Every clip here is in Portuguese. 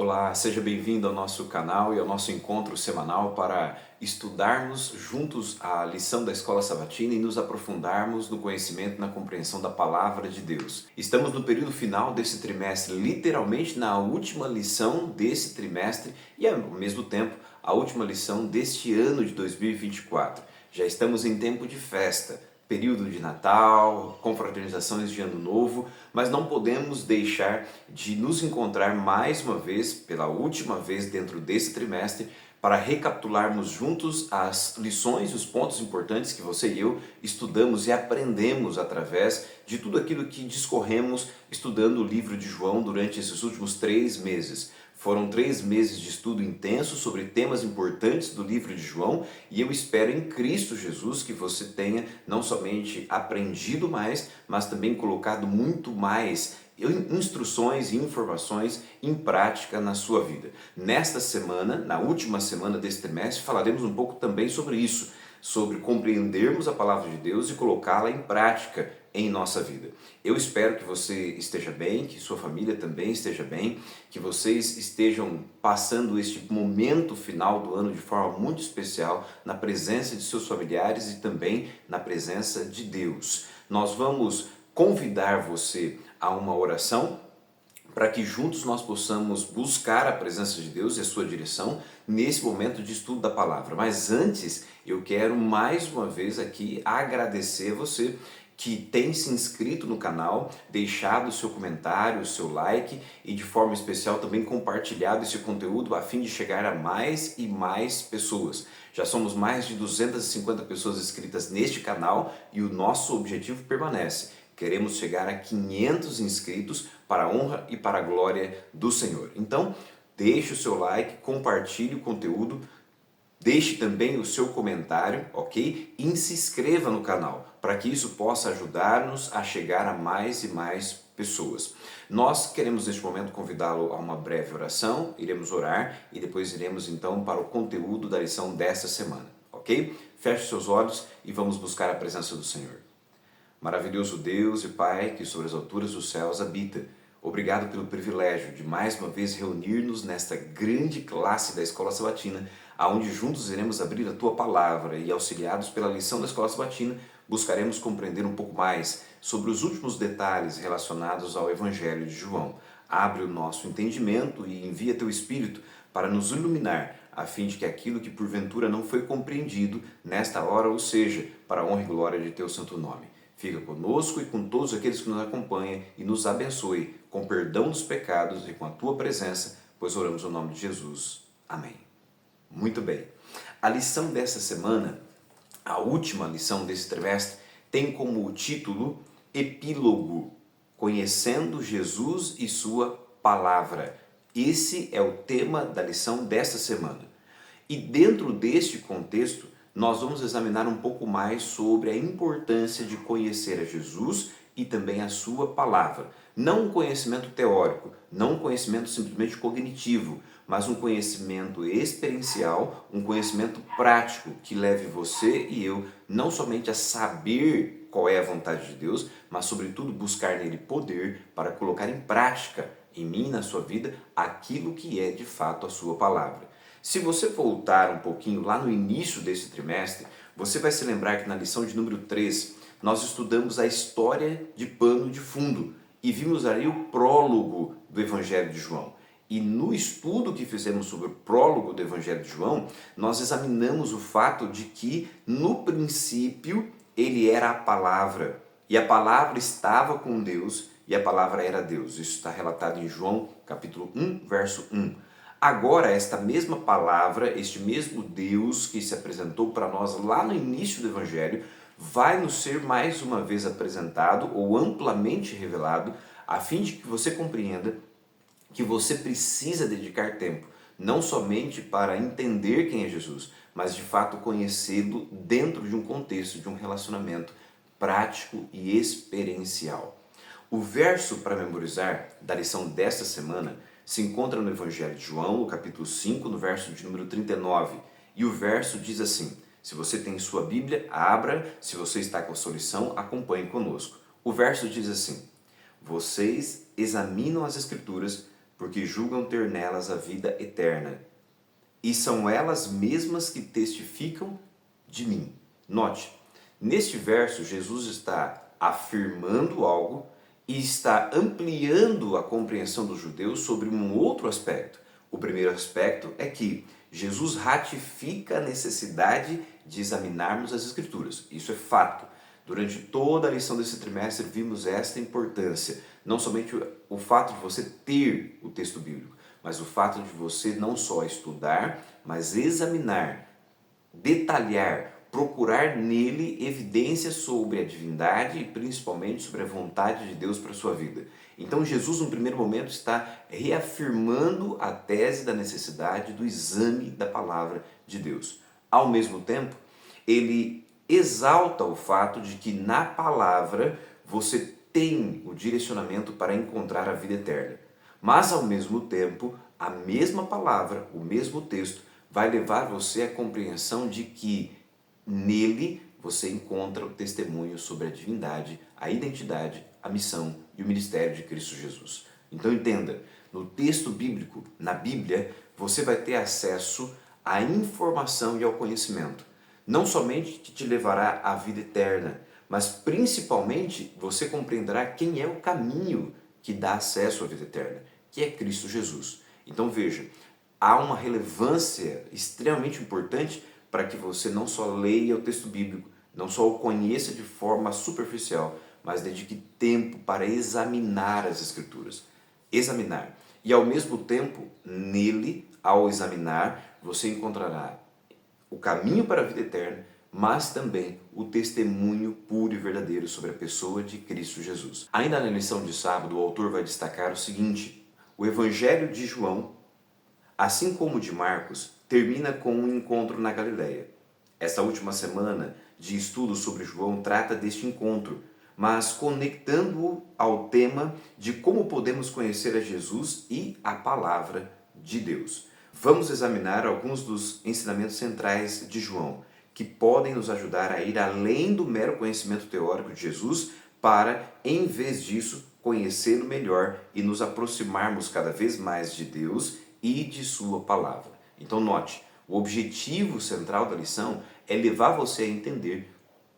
Olá, seja bem-vindo ao nosso canal e ao nosso encontro semanal para estudarmos juntos a lição da Escola Sabatina e nos aprofundarmos no conhecimento e na compreensão da Palavra de Deus. Estamos no período final desse trimestre, literalmente na última lição desse trimestre e, ao mesmo tempo, a última lição deste ano de 2024. Já estamos em tempo de festa, período de Natal, confraternizações de Ano Novo, mas não podemos deixar de nos encontrar mais uma vez, pela última vez dentro desse trimestre, para recapitularmos juntos as lições e os pontos importantes que você e eu estudamos e aprendemos através de tudo aquilo que discorremos estudando o livro de João durante esses últimos 3 meses. Foram 3 meses de estudo intenso sobre temas importantes do livro de João e eu espero em Cristo Jesus que você tenha não somente aprendido mais, mas também colocado muito mais instruções e informações em prática na sua vida. Nesta semana, na última semana deste trimestre, falaremos um pouco também sobre isso, sobre compreendermos a palavra de Deus e colocá-la em prática em nossa vida. Eu espero que você esteja bem, que sua família também esteja bem, que vocês estejam passando este momento final do ano de forma muito especial na presença de seus familiares e também na presença de Deus. Nós vamos convidar você a uma oração para que juntos nós possamos buscar a presença de Deus e a sua direção nesse momento de estudo da palavra. Mas antes, eu quero mais uma vez aqui agradecer a você que tem se inscrito no canal, deixado o seu comentário, o seu like e de forma especial também compartilhado esse conteúdo a fim de chegar a mais e mais pessoas. Já somos mais de 250 pessoas inscritas neste canal e o nosso objetivo permanece. Queremos chegar a 500 inscritos para a honra e para a glória do Senhor. Então, deixe o seu like, compartilhe o conteúdo, deixe também o seu comentário, ok? E se inscreva no canal, para que isso possa ajudar-nos a chegar a mais e mais pessoas. Nós queremos neste momento convidá-lo a uma breve oração, iremos orar e depois iremos então para o conteúdo da lição desta semana, ok? Feche seus olhos e vamos buscar a presença do Senhor. Maravilhoso Deus e Pai que sobre as alturas dos céus habita, obrigado pelo privilégio de mais uma vez reunir-nos nesta grande classe da Escola Sabatina, aonde juntos iremos abrir a Tua Palavra e, auxiliados pela lição da Escola Sabatina, buscaremos compreender um pouco mais sobre os últimos detalhes relacionados ao Evangelho de João. Abre o nosso entendimento e envia Teu Espírito para nos iluminar, a fim de que aquilo que porventura não foi compreendido nesta hora, ou seja, para a honra e glória de Teu santo nome. Fica conosco e com todos aqueles que nos acompanham e nos abençoe com perdão dos pecados e com a Tua presença, pois oramos no nome de Jesus. Amém. Muito bem. A lição dessa semana, a última lição desse trimestre, tem como título Epílogo, Conhecendo Jesus e Sua Palavra. Esse é o tema da lição desta semana. E dentro deste contexto, nós vamos examinar um pouco mais sobre a importância de conhecer a Jesus e também a sua palavra. Não um conhecimento teórico, não um conhecimento simplesmente cognitivo, mas um conhecimento experiencial, um conhecimento prático que leve você e eu não somente a saber qual é a vontade de Deus, mas sobretudo buscar nele poder para colocar em prática em mim e na sua vida aquilo que é de fato a sua palavra. Se você voltar um pouquinho lá no início desse trimestre, você vai se lembrar que na lição de número 3, nós estudamos a história de pano de fundo e vimos ali o prólogo do Evangelho de João. E no estudo que fizemos sobre o prólogo do Evangelho de João, nós examinamos o fato de que, no princípio, ele era a palavra. E a palavra estava com Deus e a palavra era Deus. Isso está relatado em João, capítulo 1, verso 1. Agora, esta mesma palavra, este mesmo Deus que se apresentou para nós lá no início do Evangelho, vai nos ser mais uma vez apresentado ou amplamente revelado, a fim de que você compreenda que você precisa dedicar tempo, não somente para entender quem é Jesus, mas de fato conhecê-lo dentro de um contexto, de um relacionamento prático e experiencial. O verso para memorizar da lição desta semana se encontra no Evangelho de João, no capítulo 5, no verso de número 39. E o verso diz assim, se você tem sua Bíblia, abra, se você está com a sua lição, acompanhe conosco. O verso diz assim, vocês examinam as Escrituras porque julgam ter nelas a vida eterna. E são elas mesmas que testificam de mim. Note, neste verso Jesus está afirmando algo e está ampliando a compreensão dos judeus sobre um outro aspecto. O primeiro aspecto é que Jesus ratifica a necessidade de examinarmos as Escrituras. Isso é fato. Durante toda a lição desse trimestre vimos esta importância. Não somente o fato de você ter o texto bíblico, mas o fato de você não só estudar, mas examinar, detalhar, procurar nele evidências sobre a divindade e principalmente sobre a vontade de Deus para a sua vida. Então Jesus, no primeiro momento, está reafirmando a tese da necessidade do exame da palavra de Deus. Ao mesmo tempo, ele exalta o fato de que na palavra você tem o direcionamento para encontrar a vida eterna. Mas ao mesmo tempo, a mesma palavra, o mesmo texto, vai levar você à compreensão de que nele você encontra o testemunho sobre a divindade, a identidade, a missão e o ministério de Cristo Jesus. Então entenda, no texto bíblico, na Bíblia, você vai ter acesso à informação e ao conhecimento. Não somente que te levará à vida eterna, mas principalmente você compreenderá quem é o caminho que dá acesso à vida eterna, que é Cristo Jesus. Então veja, há uma relevância extremamente importante para que você não só leia o texto bíblico, não só o conheça de forma superficial, mas dedique tempo para examinar as Escrituras. Examinar. E ao mesmo tempo, nele, ao examinar, você encontrará o caminho para a vida eterna, mas também o testemunho puro e verdadeiro sobre a pessoa de Cristo Jesus. Ainda na lição de sábado, o autor vai destacar o seguinte: o Evangelho de João, assim como o de Marcos, termina com um encontro na Galileia. Esta última semana de estudo sobre João trata deste encontro, mas conectando-o ao tema de como podemos conhecer a Jesus e a palavra de Deus. Vamos examinar alguns dos ensinamentos centrais de João, que podem nos ajudar a ir além do mero conhecimento teórico de Jesus para, em vez disso, conhecê-lo melhor e nos aproximarmos cada vez mais de Deus e de sua palavra. Então note, o objetivo central da lição é levar você a entender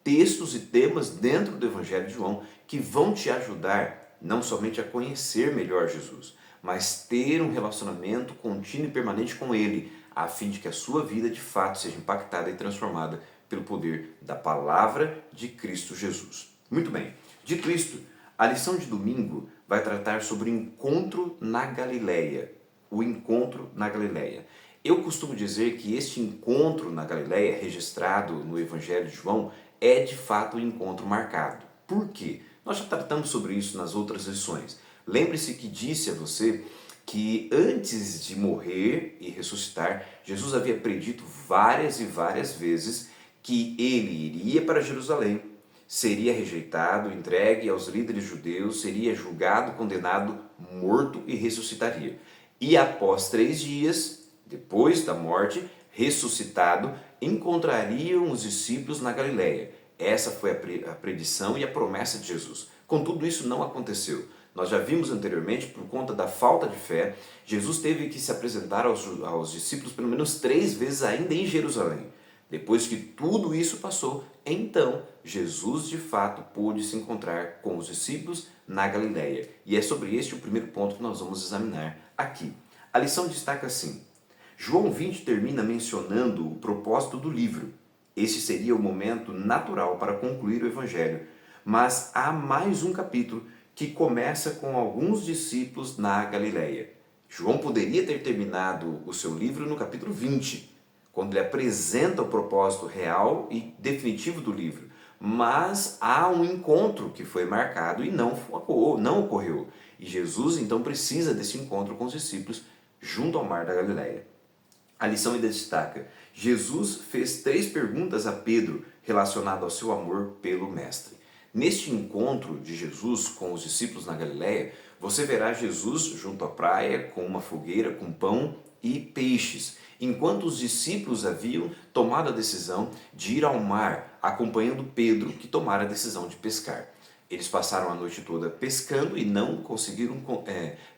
textos e temas dentro do Evangelho de João que vão te ajudar não somente a conhecer melhor Jesus, mas ter um relacionamento contínuo e permanente com Ele, a fim de que a sua vida de fato seja impactada e transformada pelo poder da palavra de Cristo Jesus. Muito bem, dito isto, a lição de domingo vai tratar sobre o encontro na Galileia. O encontro na Galileia. Eu costumo dizer que este encontro na Galileia, registrado no Evangelho de João, é de fato um encontro marcado. Por quê? Nós já tratamos sobre isso nas outras lições. Lembre-se que disse a você que antes de morrer e ressuscitar, Jesus havia predito várias e várias vezes que ele iria para Jerusalém, seria rejeitado, entregue aos líderes judeus, seria julgado, condenado, morto e ressuscitaria. E após 3 dias, depois da morte, ressuscitado, encontrariam os discípulos na Galileia. Essa foi a predição e a promessa de Jesus. Contudo, isso não aconteceu. Nós já vimos anteriormente, por conta da falta de fé, Jesus teve que se apresentar aos discípulos pelo menos 3 vezes ainda em Jerusalém. Depois que tudo isso passou, então Jesus de fato pôde se encontrar com os discípulos na Galileia. E é sobre este o primeiro ponto que nós vamos examinar aqui. A lição destaca assim: João 20 termina mencionando o propósito do livro. Este seria o momento natural para concluir o Evangelho, mas há mais um capítulo que começa com alguns discípulos na Galileia. João poderia ter terminado o seu livro no capítulo 20, quando ele apresenta o propósito real e definitivo do livro, mas há um encontro que foi marcado e não ocorreu. E Jesus então precisa desse encontro com os discípulos junto ao mar da Galileia. A lição ainda destaca: Jesus fez 3 perguntas a Pedro relacionadas ao seu amor pelo Mestre. Neste encontro de Jesus com os discípulos na Galileia, você verá Jesus junto à praia com uma fogueira com pão e peixes, enquanto os discípulos haviam tomado a decisão de ir ao mar, acompanhando Pedro, que tomara a decisão de pescar. Eles passaram a noite toda pescando e não conseguiram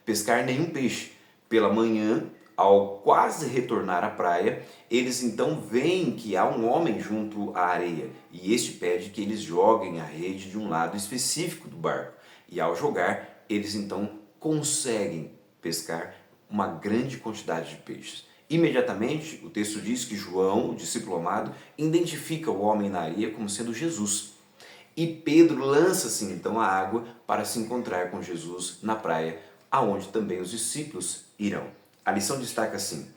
pescar nenhum peixe. Pela manhã, ao quase retornar à praia, eles então veem que há um homem junto à areia e este pede que eles joguem a rede de um lado específico do barco. E ao jogar, eles então conseguem pescar uma grande quantidade de peixes. Imediatamente, o texto diz que João, o discípulo amado, identifica o homem na areia como sendo Jesus. E Pedro lança-se então à água para se encontrar com Jesus na praia, aonde também os discípulos irão. A lição destaca assim: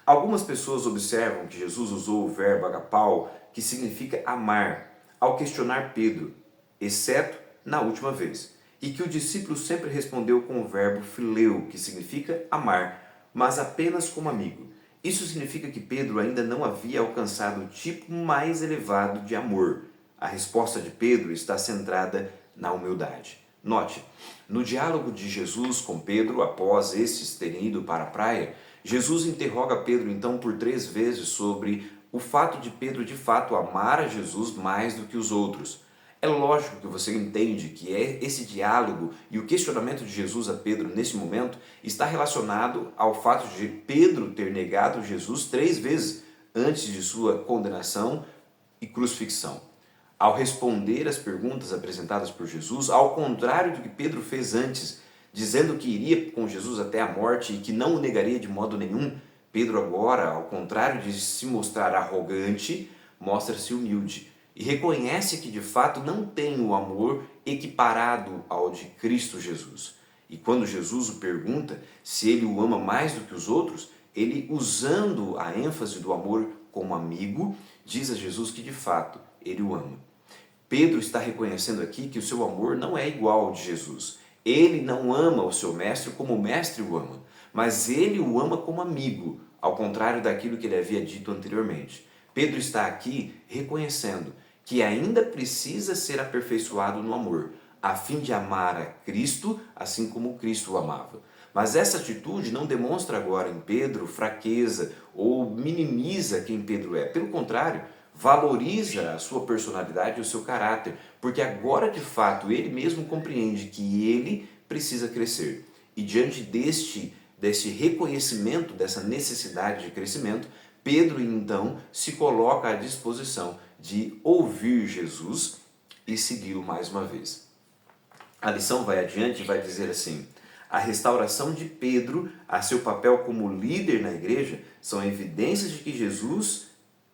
algumas pessoas observam que Jesus usou o verbo agapau, que significa amar, ao questionar Pedro, exceto na última vez, e que o discípulo sempre respondeu com o verbo phileu, que significa amar, mas apenas como amigo. Isso significa que Pedro ainda não havia alcançado o tipo mais elevado de amor. A resposta de Pedro está centrada na humildade. Note, no diálogo de Jesus com Pedro, após estes terem ido para a praia, Jesus interroga Pedro então por 3 vezes sobre o fato de Pedro de fato amar a Jesus mais do que os outros. É lógico que você entende que esse diálogo e o questionamento de Jesus a Pedro nesse momento está relacionado ao fato de Pedro ter negado Jesus 3 vezes antes de sua condenação e crucifixão. Ao responder às perguntas apresentadas por Jesus, ao contrário do que Pedro fez antes, dizendo que iria com Jesus até a morte e que não o negaria de modo nenhum, Pedro agora, ao contrário de se mostrar arrogante, mostra-se humilde e reconhece que de fato não tem o amor equiparado ao de Cristo Jesus. E quando Jesus o pergunta se ele o ama mais do que os outros, ele, usando a ênfase do amor como amigo, diz a Jesus que de fato ele o ama. Pedro está reconhecendo aqui que o seu amor não é igual ao de Jesus. Ele não ama o seu mestre como o mestre o ama, mas ele o ama como amigo, ao contrário daquilo que ele havia dito anteriormente. Pedro está aqui reconhecendo que ainda precisa ser aperfeiçoado no amor, a fim de amar a Cristo assim como Cristo o amava. Mas essa atitude não demonstra agora em Pedro fraqueza ou minimiza quem Pedro é. Pelo contrário, valoriza a sua personalidade e o seu caráter, porque agora de fato ele mesmo compreende que ele precisa crescer. E diante deste reconhecimento, dessa necessidade de crescimento, Pedro então se coloca à disposição de ouvir Jesus e segui-lo mais uma vez. A lição vai adiante e vai dizer assim: a restauração de Pedro a seu papel como líder na igreja são evidências de que Jesus,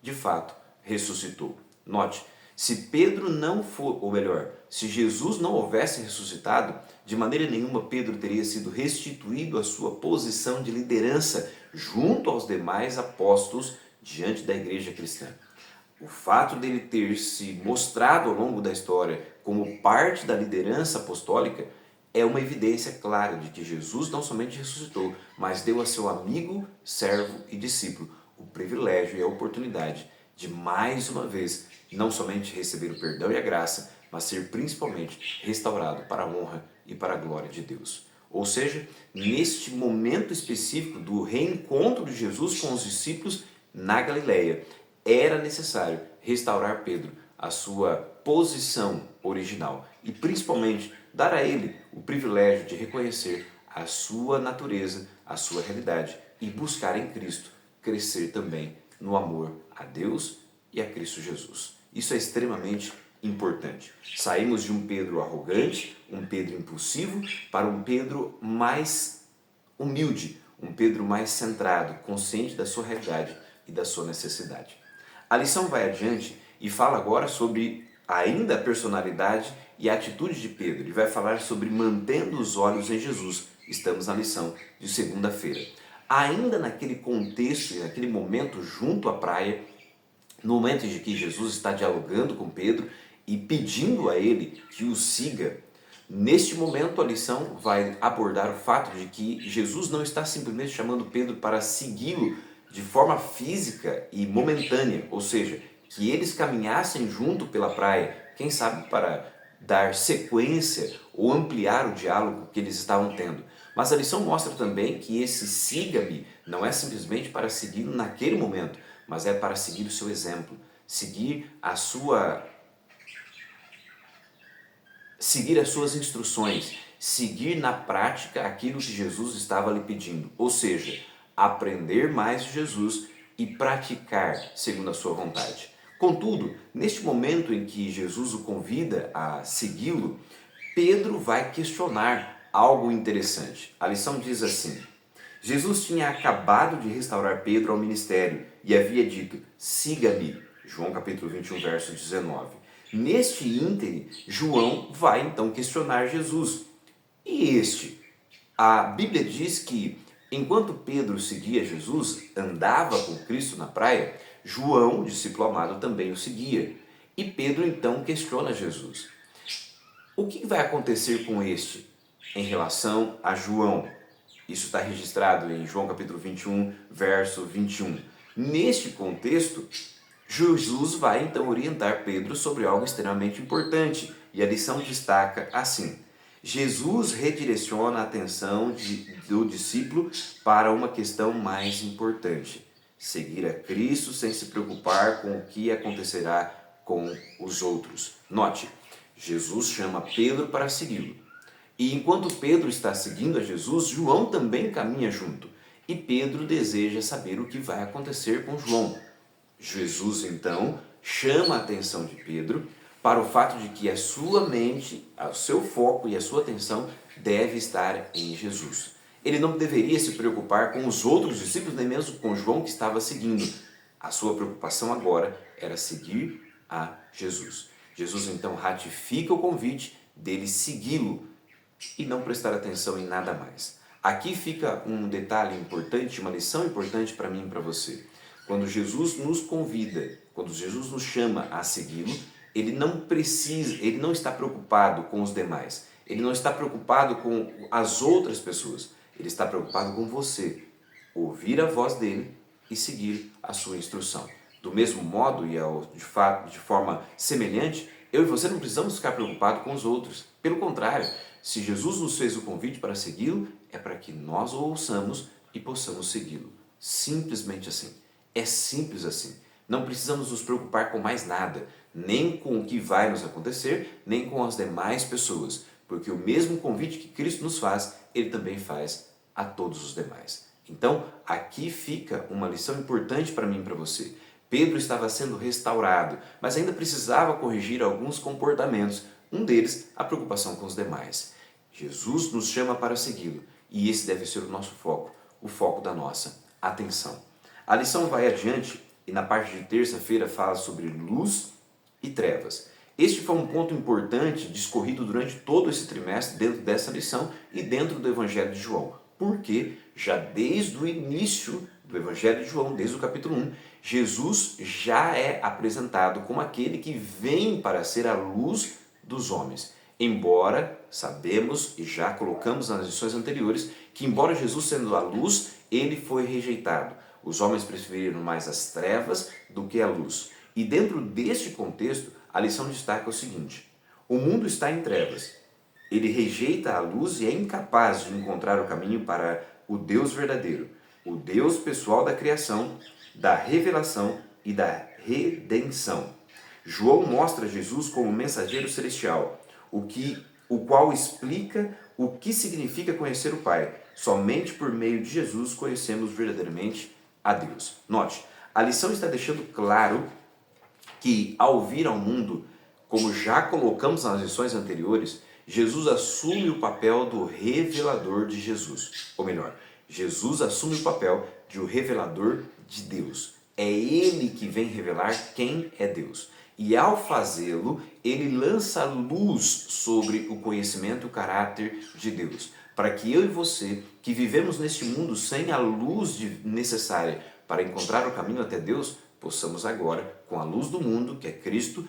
de fato, ressuscitou. Note, se Pedro não for, ou melhor, se Jesus não houvesse ressuscitado, de maneira nenhuma Pedro teria sido restituído à sua posição de liderança junto aos demais apóstolos diante da igreja cristã. O fato dele ter se mostrado ao longo da história como parte da liderança apostólica é uma evidência clara de que Jesus não somente ressuscitou, mas deu a seu amigo, servo e discípulo o privilégio e a oportunidade de mais uma vez não somente receber o perdão e a graça, mas ser principalmente restaurado para a honra e para a glória de Deus. Ou seja, neste momento específico do reencontro de Jesus com os discípulos na Galileia, era necessário restaurar Pedro à sua posição original e principalmente dar a ele o privilégio de reconhecer a sua natureza, a sua realidade e buscar em Cristo crescer também no amor a Deus e a Cristo Jesus. Isso é extremamente importante. Saímos de um Pedro arrogante, um Pedro impulsivo, para um Pedro mais humilde, um Pedro mais centrado, consciente da sua realidade e da sua necessidade. A lição vai adiante e fala agora sobre ainda a personalidade e a atitude de Pedro. E vai falar sobre mantendo os olhos em Jesus. Estamos na lição de segunda-feira. Ainda naquele contexto e naquele momento junto à praia, no momento em que Jesus está dialogando com Pedro e pedindo a ele que o siga, neste momento a lição vai abordar o fato de que Jesus não está simplesmente chamando Pedro para segui-lo de forma física e momentânea, ou seja, que eles caminhassem junto pela praia, quem sabe para dar sequência ou ampliar o diálogo que eles estavam tendo. Mas a lição mostra também que esse siga-me não é simplesmente para segui-lo naquele momento, mas é para seguir o seu exemplo, seguir as suas instruções, seguir na prática aquilo que Jesus estava lhe pedindo, ou seja, aprender mais de Jesus e praticar segundo a sua vontade. Contudo, neste momento em que Jesus o convida a segui-lo, Pedro vai questionar algo interessante. A lição diz assim: Jesus tinha acabado de restaurar Pedro ao ministério e havia dito: siga-me. João capítulo 21, verso 19. Neste íntere, João vai então questionar Jesus. E este? A Bíblia diz que enquanto Pedro seguia Jesus, andava com Cristo na praia, João, discípulo amado, também o seguia. E Pedro então questiona Jesus: o que vai acontecer com este em relação a João? Isso está registrado em João capítulo 21, verso 21. Neste contexto, Jesus vai então orientar Pedro sobre algo extremamente importante. E a lição destaca assim: Jesus redireciona a atenção do discípulo para uma questão mais importante: seguir a Cristo sem se preocupar com o que acontecerá com os outros. Note, Jesus chama Pedro para segui-lo. E enquanto Pedro está seguindo a Jesus, João também caminha junto. E Pedro deseja saber o que vai acontecer com João. Jesus então chama a atenção de Pedro para o fato de que a sua mente, o seu foco e a sua atenção deve estar em Jesus. Ele não deveria se preocupar com os outros discípulos, nem mesmo com João que estava seguindo. A sua preocupação agora era seguir a Jesus. Jesus então ratifica o convite dele segui-lo e não prestar atenção em nada mais. Aqui fica um detalhe importante, uma lição importante para mim e para você. Quando Jesus nos convida, quando Jesus nos chama a segui-lo, ele não está preocupado com os demais. Ele não está preocupado com as outras pessoas. Ele está preocupado com você. Ouvir a voz dele e seguir a sua instrução. Do mesmo modo e de forma semelhante, eu e você não precisamos ficar preocupados com os outros. Pelo contrário, se Jesus nos fez o convite para segui-lo, é para que nós o ouçamos e possamos segui-lo. Simplesmente assim. É simples assim. Não precisamos nos preocupar com mais nada, nem com o que vai nos acontecer, nem com as demais pessoas, porque o mesmo convite que Cristo nos faz, ele também faz a todos os demais. Então, aqui fica uma lição importante para mim e para você. Pedro estava sendo restaurado, mas ainda precisava corrigir alguns comportamentos. Um deles, a preocupação com os demais. Jesus nos chama para segui-lo, e esse deve ser o nosso foco, o foco da nossa atenção. A lição vai adiante e na parte de terça-feira fala sobre luz e trevas. Este foi um ponto importante discorrido durante todo esse trimestre dentro dessa lição e dentro do Evangelho de João. Porque já desde o início do Evangelho de João, desde o capítulo 1, Jesus já é apresentado como aquele que vem para ser a luz dos homens. Embora sabemos e já colocamos nas lições anteriores que embora Jesus sendo a luz, ele foi rejeitado. Os homens preferiram mais as trevas do que a luz. E dentro deste contexto, a lição destaca o seguinte: o mundo está em trevas. Ele rejeita a luz e é incapaz de encontrar o caminho para o Deus verdadeiro, o Deus pessoal da criação, da revelação e da redenção. João mostra Jesus como mensageiro celestial, o qual explica o que significa conhecer o Pai. Somente por meio de Jesus conhecemos verdadeiramente a Deus. Note, a lição está deixando claro que ao vir ao mundo, como já colocamos nas lições anteriores, Jesus assume o papel do revelador de Jesus. Ou melhor, Jesus assume o papel de o revelador de Deus. É Ele que vem revelar quem é Deus. E ao fazê-lo, Ele lança luz sobre o conhecimento e o caráter de Deus. Para que eu e você, que vivemos neste mundo sem a luz necessária para encontrar o caminho até Deus, possamos agora, com a luz do mundo, que é Cristo,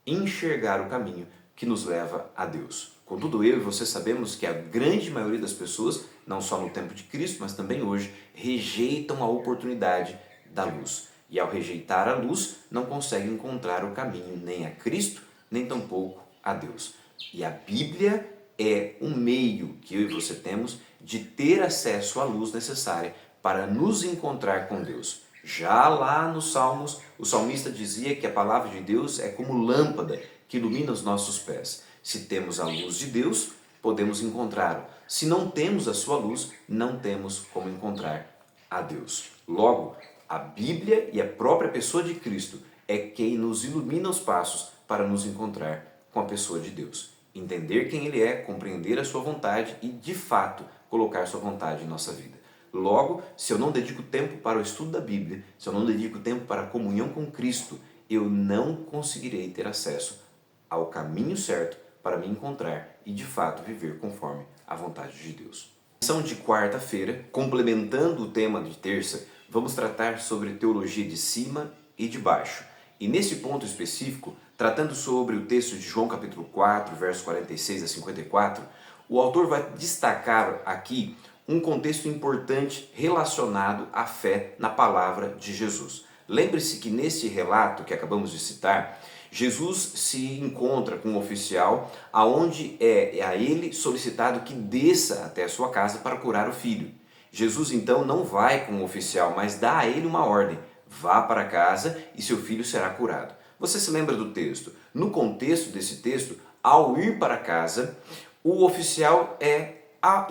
enxergar o caminho que nos leva a Deus. Contudo, eu e você sabemos que a grande maioria das pessoas, não só no tempo de Cristo, mas também hoje, rejeitam a oportunidade da luz. E ao rejeitar a luz, não conseguem encontrar o caminho nem a Cristo, nem tampouco a Deus. E a Bíblia é um meio que eu e você temos de ter acesso à luz necessária para nos encontrar com Deus. Já lá nos Salmos, o salmista dizia que a palavra de Deus é como lâmpada que ilumina os nossos pés. Se temos a luz de Deus, podemos encontrá-lo. Se não temos a sua luz, não temos como encontrar a Deus. Logo, a Bíblia e a própria pessoa de Cristo é quem nos ilumina os passos para nos encontrar com a pessoa de Deus. Entender quem Ele é, compreender a sua vontade e, de fato, colocar sua vontade em nossa vida. Logo, se eu não dedico tempo para o estudo da Bíblia, se eu não dedico tempo para a comunhão com Cristo, eu não conseguirei ter acesso ao caminho certo para me encontrar e, de fato, viver conforme a vontade de Deus. Na lição de quarta-feira, complementando o tema de terça, vamos tratar sobre teologia de cima e de baixo. E nesse ponto específico, tratando sobre o texto de João capítulo 4, versos 46 a 54, o autor vai destacar aqui um contexto importante relacionado à fé na palavra de Jesus. Lembre-se que nesse relato que acabamos de citar, Jesus se encontra com um oficial aonde é a ele solicitado que desça até a sua casa para curar o filho. Jesus então não vai com o oficial, mas dá a ele uma ordem: vá para casa e seu filho será curado. Você se lembra do texto? No contexto desse texto, ao ir para casa, o oficial é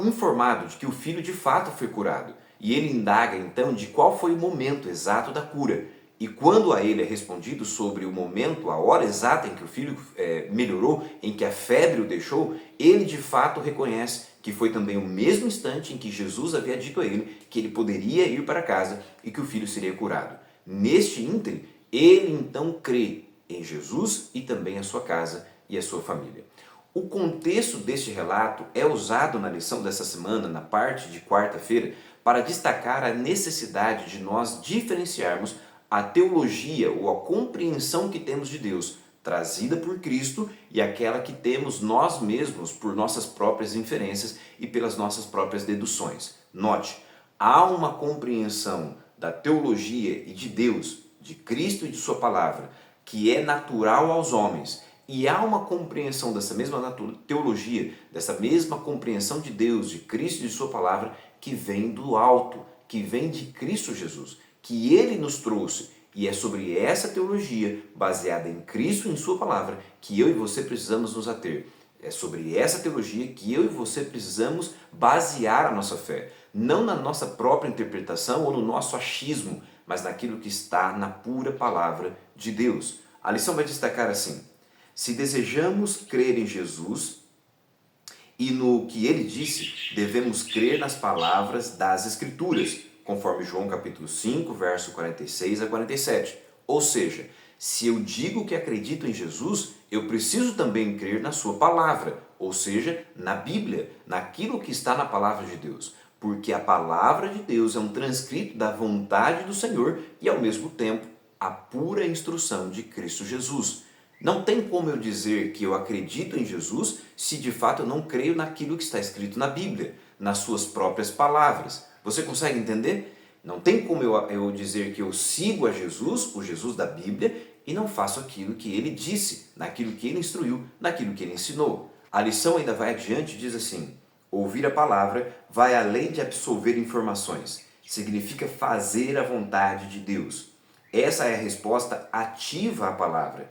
informado de que o filho de fato foi curado. E ele indaga então de qual foi o momento exato da cura. E quando a ele é respondido sobre o momento, a hora exata em que o filho melhorou, em que a febre o deixou, ele de fato reconhece que foi também o mesmo instante em que Jesus havia dito a ele que ele poderia ir para casa e que o filho seria curado. Neste ínterim, ele então crê em Jesus e também a sua casa e a sua família. O contexto deste relato é usado na lição dessa semana, na parte de quarta-feira, para destacar a necessidade de nós diferenciarmos a teologia ou a compreensão que temos de Deus, trazida por Cristo, e aquela que temos nós mesmos por nossas próprias inferências e pelas nossas próprias deduções. Note, há uma compreensão da teologia e de Deus, de Cristo e de sua palavra, que é natural aos homens. E há uma compreensão dessa mesma teologia, dessa mesma compreensão de Deus, de Cristo e de sua palavra, que vem do alto, que vem de Cristo Jesus, que Ele nos trouxe. E é sobre essa teologia, baseada em Cristo e em sua palavra, que eu e você precisamos nos ater. É sobre essa teologia que eu e você precisamos basear a nossa fé. Não na nossa própria interpretação ou no nosso achismo, mas naquilo que está na pura palavra de Deus. A lição vai destacar assim: se desejamos crer em Jesus e no que Ele disse, devemos crer nas palavras das Escrituras, conforme João capítulo 5, verso 46 a 47. Ou seja, se eu digo que acredito em Jesus, eu preciso também crer na sua palavra, ou seja, na Bíblia, naquilo que está na palavra de Deus. Porque a palavra de Deus é um transcrito da vontade do Senhor e, ao mesmo tempo, a pura instrução de Cristo Jesus. Não tem como eu dizer que eu acredito em Jesus se de fato eu não creio naquilo que está escrito na Bíblia, nas suas próprias palavras. Você consegue entender? Não tem como eu dizer que eu sigo a Jesus, o Jesus da Bíblia, e não faço aquilo que ele disse, naquilo que ele instruiu, naquilo que ele ensinou. A lição ainda vai adiante e diz assim: ouvir a palavra vai além de absorver informações. Significa fazer a vontade de Deus. Essa é a resposta ativa à palavra.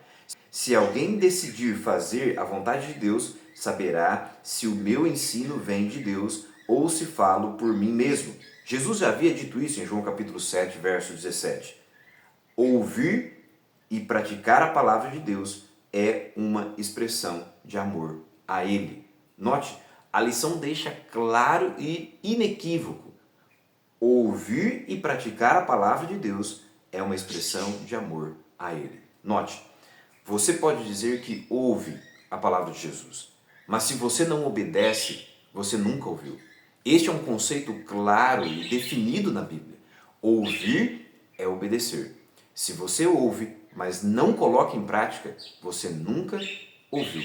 Se alguém decidir fazer a vontade de Deus, saberá se o meu ensino vem de Deus ou se falo por mim mesmo. Jesus já havia dito isso em João capítulo 7, verso 17. Ouvir e praticar a palavra de Deus é uma expressão de amor a Ele. Note, a lição deixa claro e inequívoco: ouvir e praticar a palavra de Deus é uma expressão de amor a Ele. Note, você pode dizer que ouve a palavra de Jesus, mas se você não obedece, você nunca ouviu. Este é um conceito claro e definido na Bíblia. Ouvir é obedecer. Se você ouve, mas não coloca em prática, você nunca ouviu.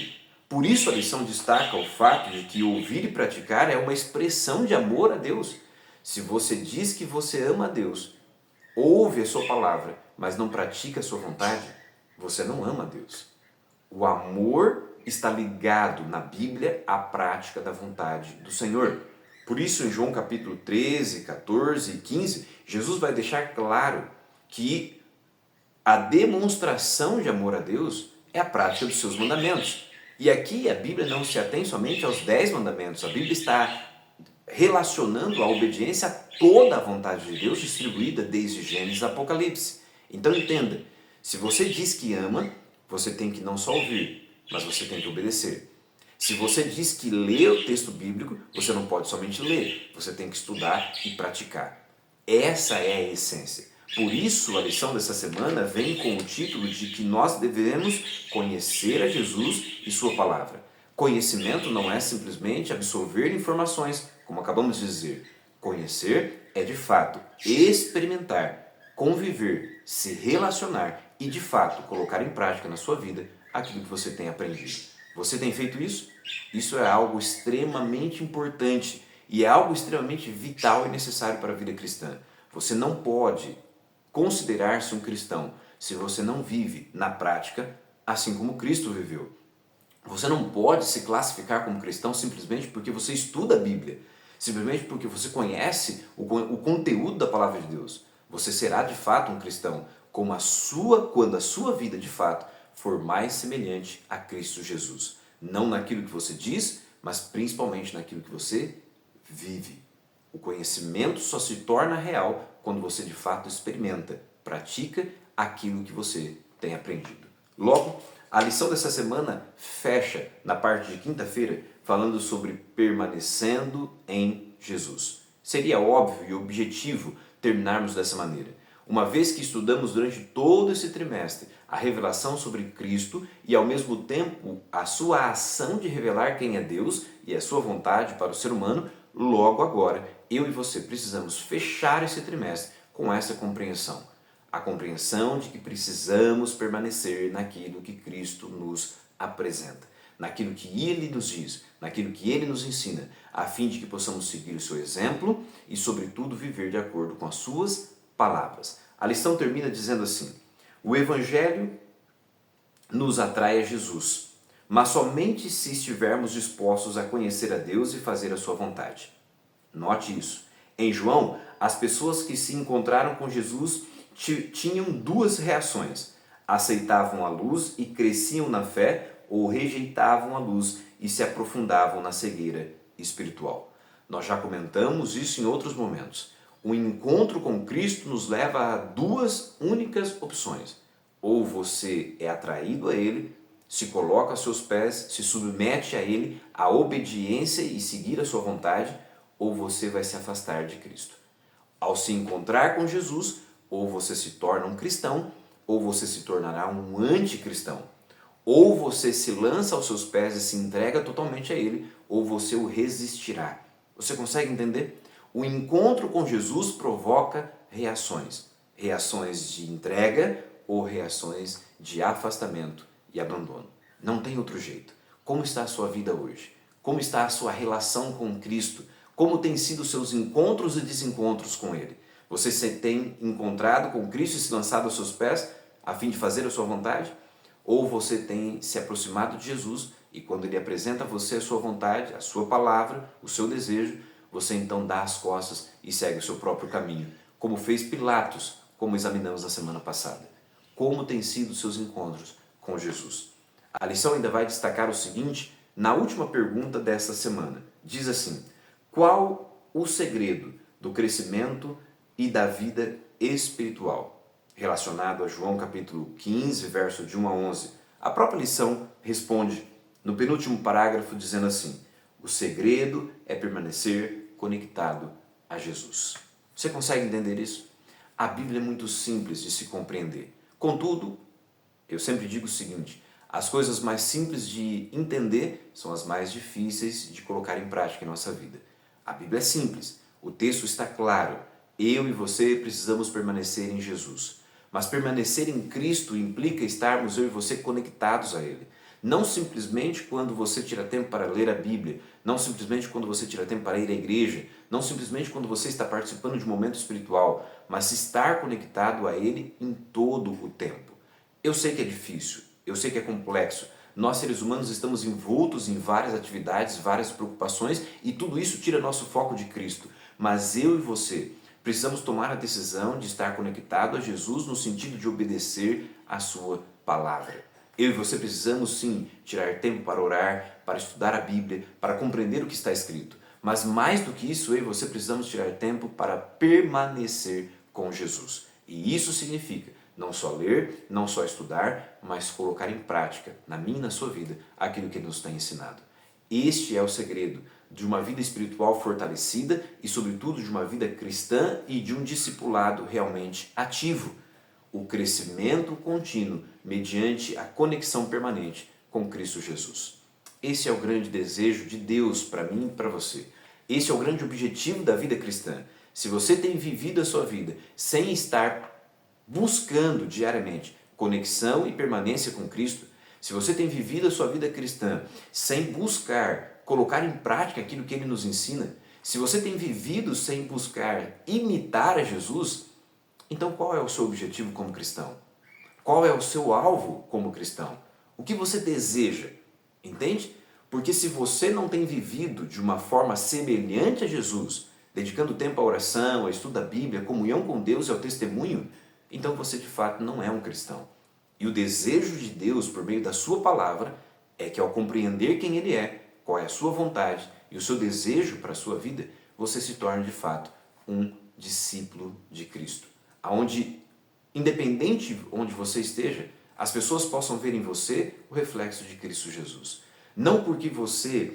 Por isso a lição destaca o fato de que ouvir e praticar é uma expressão de amor a Deus. Se você diz que você ama a Deus, ouve a sua palavra, mas não pratica a sua vontade, você não ama a Deus. O amor está ligado na Bíblia à prática da vontade do Senhor. Por isso, em João capítulo 13, 14 e 15, Jesus vai deixar claro que a demonstração de amor a Deus é a prática dos seus mandamentos. E aqui a Bíblia não se atém somente aos 10 mandamentos, a Bíblia está relacionando a obediência a toda a vontade de Deus distribuída desde Gênesis a Apocalipse. Então entenda, se você diz que ama, você tem que não só ouvir, mas você tem que obedecer. Se você diz que lê o texto bíblico, você não pode somente ler, você tem que estudar e praticar. Essa é a essência. Por isso, a lição dessa semana vem com o título de que nós devemos conhecer a Jesus e sua palavra. Conhecimento não é simplesmente absorver informações, como acabamos de dizer. Conhecer é, de fato, experimentar, conviver, se relacionar e, de fato, colocar em prática na sua vida aquilo que você tem aprendido. Você tem feito isso? Isso é algo extremamente importante e é algo extremamente vital e necessário para a vida cristã. Você não pode considerar-se um cristão se você não vive na prática assim como Cristo viveu. Você não pode se classificar como cristão simplesmente porque você estuda a Bíblia, simplesmente porque você conhece o conteúdo da palavra de Deus. Você será de fato um cristão quando a sua vida de fato for mais semelhante a Cristo Jesus. Não naquilo que você diz, mas principalmente naquilo que você vive. O conhecimento só se torna real quando você de fato experimenta, pratica aquilo que você tem aprendido. Logo, a lição dessa semana fecha na parte de quinta-feira falando sobre permanecendo em Jesus. Seria óbvio e objetivo terminarmos dessa maneira. Uma vez que estudamos durante todo esse trimestre a revelação sobre Cristo e ao mesmo tempo a sua ação de revelar quem é Deus e a sua vontade para o ser humano, logo agora eu e você precisamos fechar esse trimestre com essa compreensão. A compreensão de que precisamos permanecer naquilo que Cristo nos apresenta, naquilo que Ele nos diz, naquilo que Ele nos ensina, a fim de que possamos seguir o seu exemplo e, sobretudo, viver de acordo com as suas palavras. A lição termina dizendo assim: o Evangelho nos atrai a Jesus, mas somente se estivermos dispostos a conhecer a Deus e fazer a sua vontade. Note isso. Em João, as pessoas que se encontraram com Jesus tinham duas reações: aceitavam a luz e cresciam na fé, ou rejeitavam a luz e se aprofundavam na cegueira espiritual. Nós já comentamos isso em outros momentos. O encontro com Cristo nos leva a duas únicas opções. Ou você é atraído a Ele, se coloca aos seus pés, se submete a Ele, à obediência e seguir a sua vontade, ou você vai se afastar de Cristo. Ao se encontrar com Jesus, ou você se torna um cristão, ou você se tornará um anticristão. Ou você se lança aos seus pés e se entrega totalmente a Ele, ou você o resistirá. Você consegue entender? O encontro com Jesus provoca reações. Reações de entrega ou reações de afastamento e abandono. Não tem outro jeito. Como está a sua vida hoje? Como está a sua relação com Cristo? Como têm sido os seus encontros e desencontros com Ele? Você se tem encontrado com Cristo e se lançado aos seus pés a fim de fazer a sua vontade? Ou você tem se aproximado de Jesus e quando Ele apresenta a você a sua vontade, a sua palavra, o seu desejo, você então dá as costas e segue o seu próprio caminho, como fez Pilatos, como examinamos na semana passada. Como têm sido os seus encontros com Jesus? A lição ainda vai destacar o seguinte na última pergunta desta semana. Diz assim: qual o segredo do crescimento e da vida espiritual? Relacionado a João capítulo 15, verso de 1 a 11. A própria lição responde no penúltimo parágrafo dizendo assim: o segredo é permanecer conectado a Jesus. Você consegue entender isso? A Bíblia é muito simples de se compreender. Contudo, eu sempre digo o seguinte: as coisas mais simples de entender são as mais difíceis de colocar em prática em nossa vida. A Bíblia é simples, o texto está claro. Eu e você precisamos permanecer em Jesus. Mas permanecer em Cristo implica estarmos eu e você conectados a Ele. Não simplesmente quando você tira tempo para ler a Bíblia, não simplesmente quando você tira tempo para ir à igreja, não simplesmente quando você está participando de um momento espiritual, mas estar conectado a Ele em todo o tempo. Eu sei que é difícil, eu sei que é complexo. Nós, seres humanos, estamos envoltos em várias atividades, várias preocupações e tudo isso tira nosso foco de Cristo. Mas eu e você precisamos tomar a decisão de estar conectado a Jesus no sentido de obedecer a sua palavra. Eu e você precisamos sim tirar tempo para orar, para estudar a Bíblia, para compreender o que está escrito. Mas mais do que isso, eu e você precisamos tirar tempo para permanecer com Jesus. E isso significa não só ler, não só estudar, mas colocar em prática, na minha e na sua vida, aquilo que Ele nos tem ensinado. Este é o segredo de uma vida espiritual fortalecida e, sobretudo, de uma vida cristã e de um discipulado realmente ativo. O crescimento contínuo mediante a conexão permanente com Cristo Jesus. Esse é o grande desejo de Deus para mim e para você. Esse é o grande objetivo da vida cristã. Se você tem vivido a sua vida sem estar buscando diariamente conexão e permanência com Cristo, se você tem vivido a sua vida cristã sem buscar colocar em prática aquilo que Ele nos ensina, se você tem vivido sem buscar imitar a Jesus, então qual é o seu objetivo como cristão? Qual é o seu alvo como cristão? O que você deseja? Entende? Porque se você não tem vivido de uma forma semelhante a Jesus, dedicando tempo à oração, ao estudo da Bíblia, à comunhão com Deus e ao testemunho, então você de fato não é um cristão. E o desejo de Deus por meio da sua palavra é que ao compreender quem Ele é, qual é a sua vontade e o seu desejo para a sua vida, você se torne de fato um discípulo de Cristo. Onde, independente onde você esteja, as pessoas possam ver em você o reflexo de Cristo Jesus. Não porque você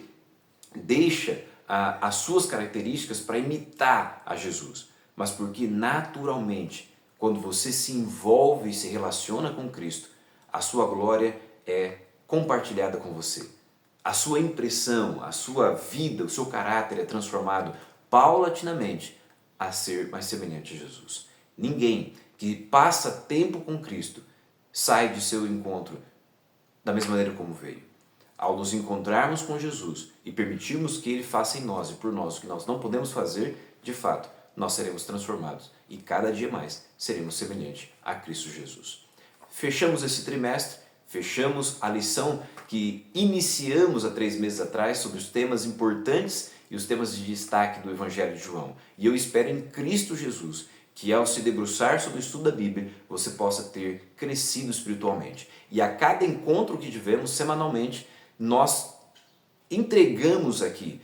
deixa as suas características para imitar a Jesus, mas porque naturalmente, quando você se envolve e se relaciona com Cristo, a sua glória é compartilhada com você. A sua impressão, a sua vida, o seu caráter é transformado paulatinamente a ser mais semelhante a Jesus. Ninguém que passa tempo com Cristo sai de seu encontro da mesma maneira como veio. Ao nos encontrarmos com Jesus e permitirmos que Ele faça em nós e por nós o que nós não podemos fazer, de fato, nós seremos transformados e cada dia mais seremos semelhantes a Cristo Jesus. Fechamos esse trimestre, fechamos a lição que iniciamos há 3 meses atrás sobre os temas importantes e os temas de destaque do Evangelho de João. E eu espero em Cristo Jesus que ao se debruçar sobre o estudo da Bíblia, você possa ter crescido espiritualmente. E a cada encontro que tivemos semanalmente, nós entregamos aqui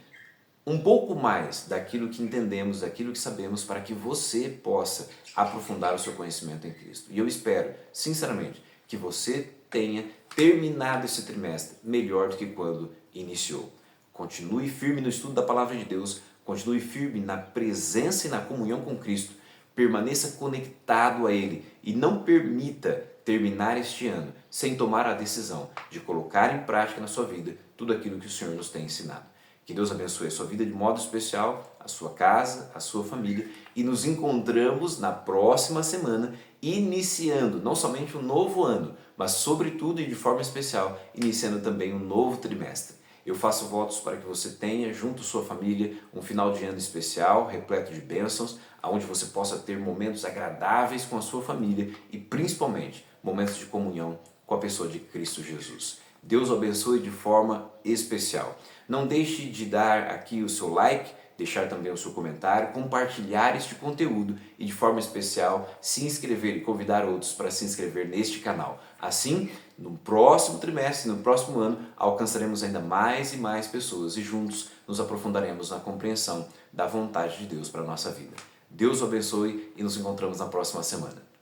um pouco mais daquilo que entendemos, daquilo que sabemos, para que você possa aprofundar o seu conhecimento em Cristo. E eu espero, sinceramente, que você tenha terminado esse trimestre melhor do que quando iniciou. Continue firme no estudo da Palavra de Deus, continue firme na presença e na comunhão com Cristo, permaneça conectado a Ele e não permita terminar este ano sem tomar a decisão de colocar em prática na sua vida tudo aquilo que o Senhor nos tem ensinado. Que Deus abençoe a sua vida de modo especial, a sua casa, a sua família, e nos encontramos na próxima semana, iniciando não somente um novo ano, mas sobretudo e de forma especial, iniciando também um novo trimestre. Eu faço votos para que você tenha, junto à sua família, um final de ano especial, repleto de bênçãos, onde você possa ter momentos agradáveis com a sua família e, principalmente, momentos de comunhão com a pessoa de Cristo Jesus. Deus o abençoe de forma especial. Não deixe de dar aqui o seu like, deixar também o seu comentário, compartilhar este conteúdo e, de forma especial, se inscrever e convidar outros para se inscrever neste canal. Assim, no próximo trimestre, no próximo ano, alcançaremos ainda mais e mais pessoas e juntos nos aprofundaremos na compreensão da vontade de Deus para a nossa vida. Deus o abençoe e nos encontramos na próxima semana.